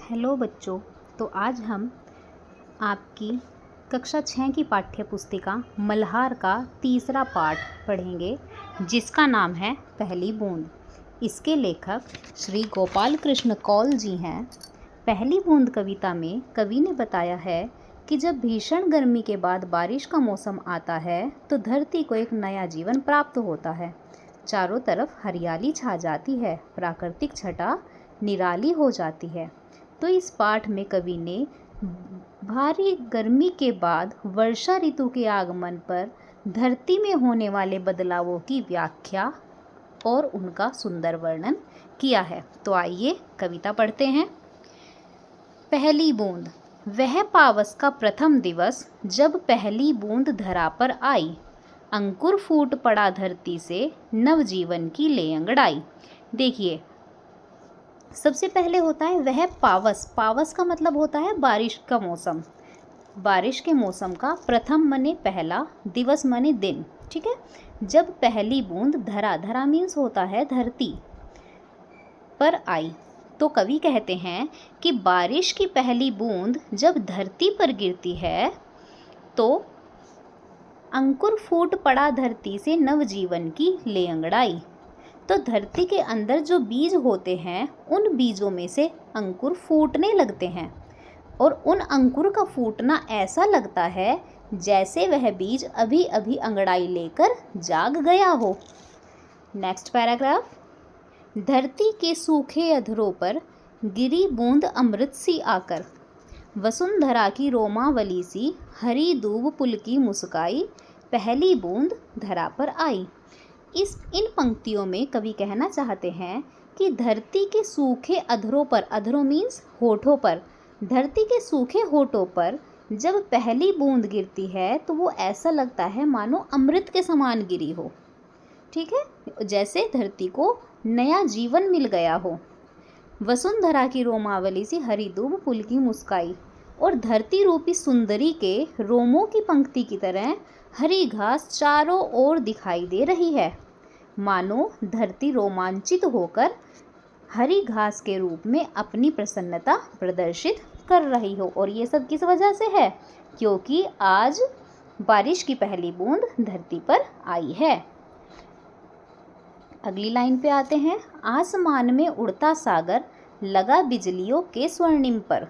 Hello बच्चों। तो आज हम आपकी कक्षा 6 की पाठ्य पुस्तिका मल्हार का तीसरा पाठ पढ़ेंगे, जिसका नाम है पहली बूंद। इसके लेखक श्री गोपाल कृष्ण कौल जी हैं। पहली बूंद कविता में कवि ने बताया है कि जब भीषण गर्मी के बाद बारिश का मौसम आता है तो धरती को एक नया जीवन प्राप्त होता है। चारों तरफ हरियाली छा जाती है, प्राकृतिक छटा निराली हो जाती है। तो इस पाठ में कवि ने भारी गर्मी के बाद वर्षा ऋतु के आगमन पर धरती में होने वाले बदलावों की व्याख्या और उनका सुंदर वर्णन किया है। तो आइए कविता पढ़ते हैं। पहली बूंद। वह पावस का प्रथम दिवस जब पहली बूंद धरा पर आई, अंकुर फूट पड़ा धरती से नवजीवन की ले अंगड़ाई। देखिए, सबसे पहले होता है वह पावस। पावस का मतलब होता है बारिश का मौसम। बारिश के मौसम का प्रथम मने पहला, दिवस मने दिन। ठीक है। जब पहली बूंद धरा, धरा मीन्स होता है धरती पर आई, तो कवि कहते हैं कि बारिश की पहली बूंद जब धरती पर गिरती है तो अंकुर फूट पड़ा धरती से नवजीवन की ले अंगड़ाई। तो धरती के अंदर जो बीज होते हैं उन बीजों में से अंकुर फूटने लगते हैं, और उन अंकुर का फूटना ऐसा लगता है जैसे वह बीज अभी अभी अंगड़ाई लेकर जाग गया हो। Next paragraph. धरती के सूखे अधरों पर गिरी बूंद अमृत सी आकर, वसुंधरा की रोमावली सी हरी दूब पुलकी मुस्काई, पहली बूंद धरा पर आई। इन पंक्तियों में कवि कहना चाहते हैं कि धरती के सूखे अधरों पर, अधरों मीन्स होठों पर, धरती के सूखे होठों पर जब पहली बूंद गिरती है तो वो ऐसा लगता है मानो अमृत के समान गिरी हो। ठीक है, जैसे धरती को नया जीवन मिल गया हो। वसुंधरा की रोमावली सी हरी दूब पुलकी मुस्काई, और धरती रूपी सुंदरी के रोमों की पंक्ति की तरह हरी घास चारों ओर दिखाई दे रही है, मानो धरती रोमांचित होकर हरी घास के रूप में अपनी प्रसन्नता प्रदर्शित कर रही हो। और ये सब किस वजह से है? क्योंकि आज बारिश की पहली बूंद धरती पर आई है। अगली लाइन पे आते हैं। आसमान में उड़ता सागर लगा बिजलियों के स्वर्णिम पर,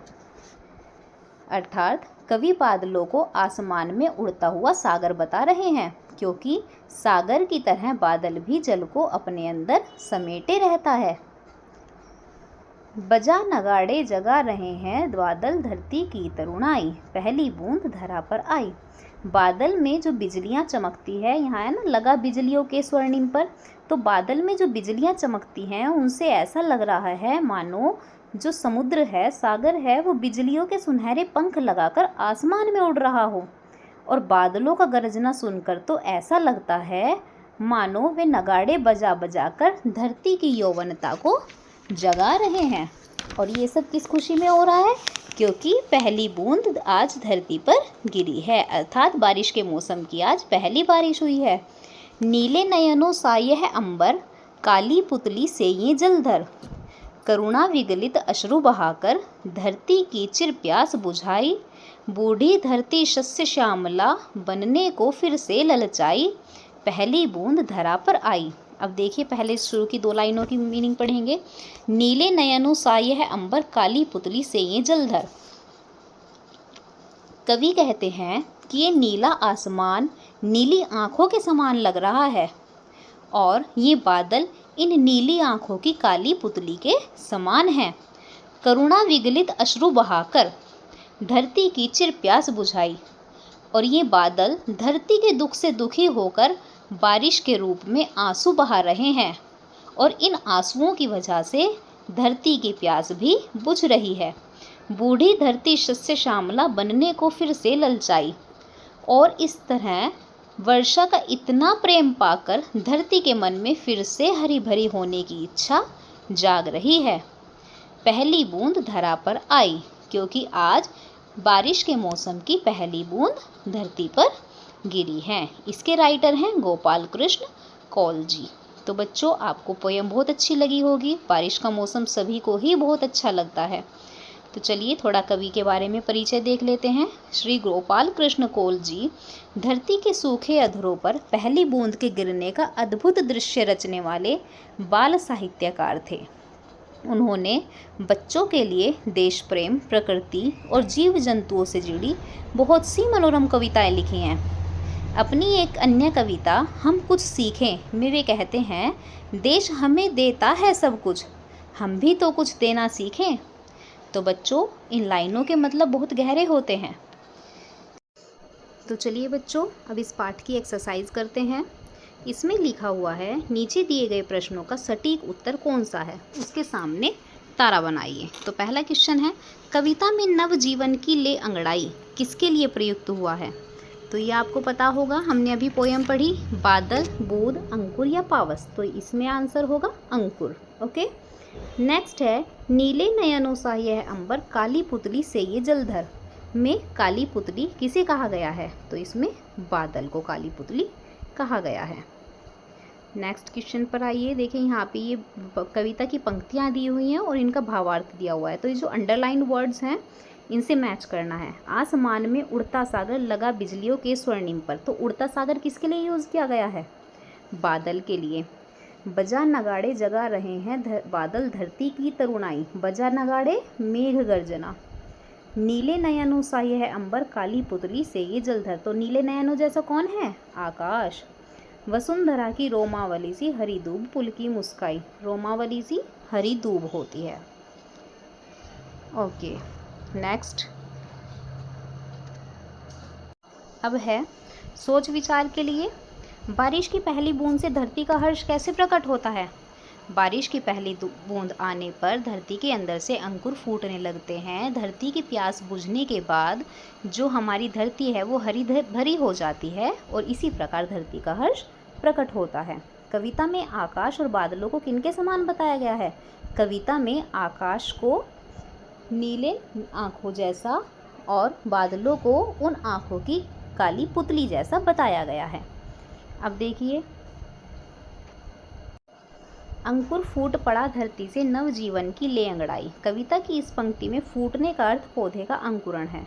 अर्थात कवि बादलों को आसमान में उड़ता हुआ सागर बता रहे हैं, क्योंकि सागर की तरह बादल भी जल को अपने अंदर समेटे रहता है। बजा नगाड़े जगा रहे हैं बादल धरती की तरुणाई, पहली बूंद धरा पर आई। बादल में जो बिजलियां चमकती है, यहाँ है ना लगा बिजलियों के स्वर्णिम पर, तो बादल में जो बिजलियां चमकती हैं उनसे ऐसा लग रहा है मानो जो समुद्र है, सागर है, वो बिजलियों के सुनहरे पंख लगाकर आसमान में उड़ रहा हो। और बादलों का गरजना सुनकर तो ऐसा लगता है मानो वे नगाड़े बजा बजा कर धरती की यौवनता को जगा रहे हैं। और ये सब किस खुशी में हो रहा है? क्योंकि पहली बूंद आज धरती पर गिरी है, अर्थात बारिश के मौसम की आज पहली बारिश हुई है। नीले नयनों साये है अंबर, काली पुतली से ये जलधर, करुणा विगलित अश्रु बहाकर धरती की चिर प्यास बुझाई, बूढ़ी धरती शस्य श्यामला बनने को फिर से ललचाई, पहली बूंद धरा पर आई। अब देखिए, पहले शुरू की दो लाइनों की मीनिंग पढ़ेंगे। नीले नयनों साये है अंबर, काली पुतली से ये जलधर। कवि कहते हैं कि ये नीला आसमान नीली आंखों के समान लग रहा है, और ये बादल इन नीली आंखों की काली पुतली के समान हैं। करुणा विगलित अश्रु बहाकर धरती की चिर प्यास बुझाई, और ये बादल धरती के दुख से दुखी होकर बारिश के रूप में आंसू बहा रहे हैं, और इन आंसुओं की वजह से धरती की प्यास भी बुझ रही है। बूढ़ी धरती शस्य श्यामला बनने को फिर से ललचाई, और इस तरह वर्षा का इतना प्रेम पाकर धरती के मन में फिर से हरी भरी होने की इच्छा जाग रही है। पहली बूंद धरा पर आई, क्योंकि आज बारिश के मौसम की पहली बूंद धरती पर गिरी है। इसके राइटर हैं गोपाल कृष्ण कौल जी। तो बच्चों, आपको पोयम बहुत अच्छी लगी होगी। बारिश का मौसम सभी को ही बहुत अच्छा लगता है। तो चलिए थोड़ा कवि के बारे में परिचय देख लेते हैं। श्री गोपाल कृष्ण कौल जी धरती के सूखे अधरों पर पहली बूंद के गिरने का अद्भुत दृश्य रचने वाले बाल साहित्यकार थे। उन्होंने बच्चों के लिए देश प्रेम, प्रकृति और जीव जंतुओं से जुड़ी बहुत सी मनोरम कविताएं लिखी हैं। अपनी एक अन्य कविता हम कुछ सीखें में वे कहते हैं, देश हमें देता है सब कुछ, हम भी तो कुछ देना सीखें। तो बच्चों, इन लाइनों के मतलब बहुत गहरे होते हैं। तो चलिए बच्चों, अब इस पाठ की एक्सरसाइज करते हैं। इसमें लिखा हुआ है, नीचे दिए गए प्रश्नों का सटीक उत्तर कौन सा है, उसके सामने तारा बनाइए। तो पहला क्वेश्चन है, कविता में नव जीवन की ले अंगड़ाई किसके लिए प्रयुक्त हुआ है? तो ये आपको पता होगा, हमने अभी पोयम पढ़ी, बादल, बूंद, अंकुर या पावस। तो इसमें आंसर होगा अंकुर। ओके, नेक्स्ट है, नीले नयनों सा यह अंबर, काली पुतली से ये जलधर में काली पुतली किसे कहा गया है? तो इसमें बादल को काली पुतली कहा गया है। नेक्स्ट क्वेश्चन पर आइए, देखें यहाँ पे ये कविता की पंक्तियाँ दी हुई हैं और इनका भावार्थ दिया हुआ है। तो ये जो अंडरलाइन वर्ड्स हैं इनसे मैच करना है। आसमान में उड़ता सागर लगा बिजलियों के स्वर्णिम पर। तो उड़ता सागर किसके लिए यूज़ किया गया है? बादल के लिए। बजा नगाड़े जगा रहे हैं बादल धरती की तरुणाई, बजा नगाड़े मेघ गर्जना। नीले नयनों सा यह अंबर, काली पुतली से ये जलधर। तो नीले नयनों जैसा कौन है? आकाश। वसुंधरा की रोमावली सी हरी दूब पुल की मुस्काई, रोमावली सी हरी दूब होती है। ओके, नेक्स्ट अब है सोच विचार के लिए। बारिश की पहली बूंद से धरती का हर्ष कैसे प्रकट होता है? बारिश की पहली बूंद आने पर धरती के अंदर से अंकुर फूटने लगते हैं। धरती की प्यास बुझने के बाद जो हमारी धरती है वो हरी भरी हो जाती है और इसी प्रकार धरती का हर्ष प्रकट होता है। कविता में आकाश और बादलों को किनके समान बताया गया है? कविता में आकाश को नीले आँखों जैसा और बादलों को उन आँखों की काली पुतली जैसा बताया गया है। अब देखिए, अंकुर फूट पड़ा धरती से नव जीवन की ले अंगड़ाई। कविता की इस पंक्ति में फूटने का अर्थ पौधे का अंकुरण है।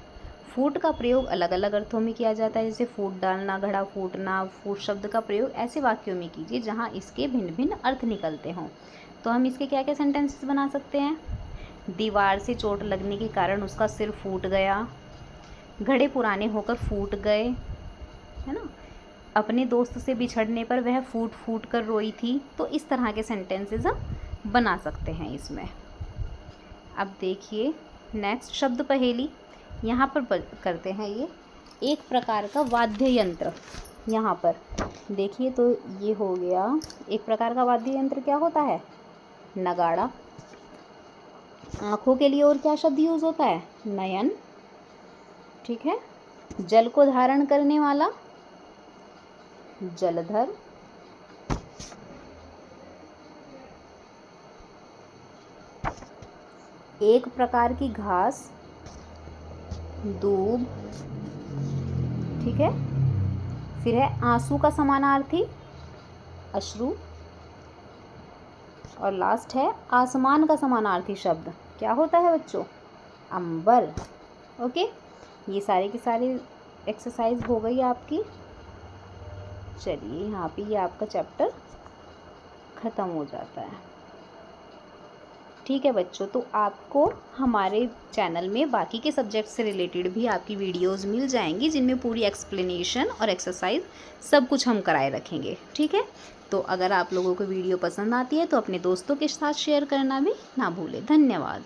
फूट का प्रयोग अलग अलग अर्थों में किया जाता है, जैसे फूट डालना, घड़ा फूटना। फूट शब्द का प्रयोग ऐसे वाक्यों में कीजिए जहाँ इसके भिन्न भिन्न अर्थ निकलते हों। तो हम इसके क्या क्या सेंटेंसेस बना सकते हैं? दीवार से चोट लगने के कारण उसका सिर फूट गया, घड़े पुराने होकर फूट गए, है ना। अपने दोस्त से बिछड़ने पर वह फूट फूट कर रोई थी। तो इस तरह के सेंटेंसेस हम बना सकते हैं इसमें। अब देखिए नेक्स्ट शब्द पहेली यहाँ पर करते हैं। ये एक प्रकार का वाद्य यंत्र, यहाँ पर देखिए तो ये हो गया एक प्रकार का वाद्य यंत्र। क्या होता है? नगाड़ा। आँखों के लिए और क्या शब्द यूज होता है? नयन। ठीक है। जल को धारण करने वाला जलधर। एक प्रकार की घास दूब। ठीक है। फिर है आंसू का समानार्थी अश्रु। और लास्ट है आसमान का समानार्थी शब्द। क्या होता है बच्चों? अंबर। ओके, ये सारे के सारे एक्सरसाइज हो गई आपकी। चलिए यहाँ पे ये आपका चैप्टर ख़त्म हो जाता है। ठीक है बच्चों, तो आपको हमारे चैनल में बाकी के सब्जेक्ट से रिलेटेड भी आपकी वीडियोस मिल जाएंगी, जिनमें पूरी एक्सप्लेनेशन और एक्सरसाइज सब कुछ हम कराए रखेंगे। ठीक है, तो अगर आप लोगों को वीडियो पसंद आती है तो अपने दोस्तों के साथ शेयर करना भी ना भूलें। धन्यवाद।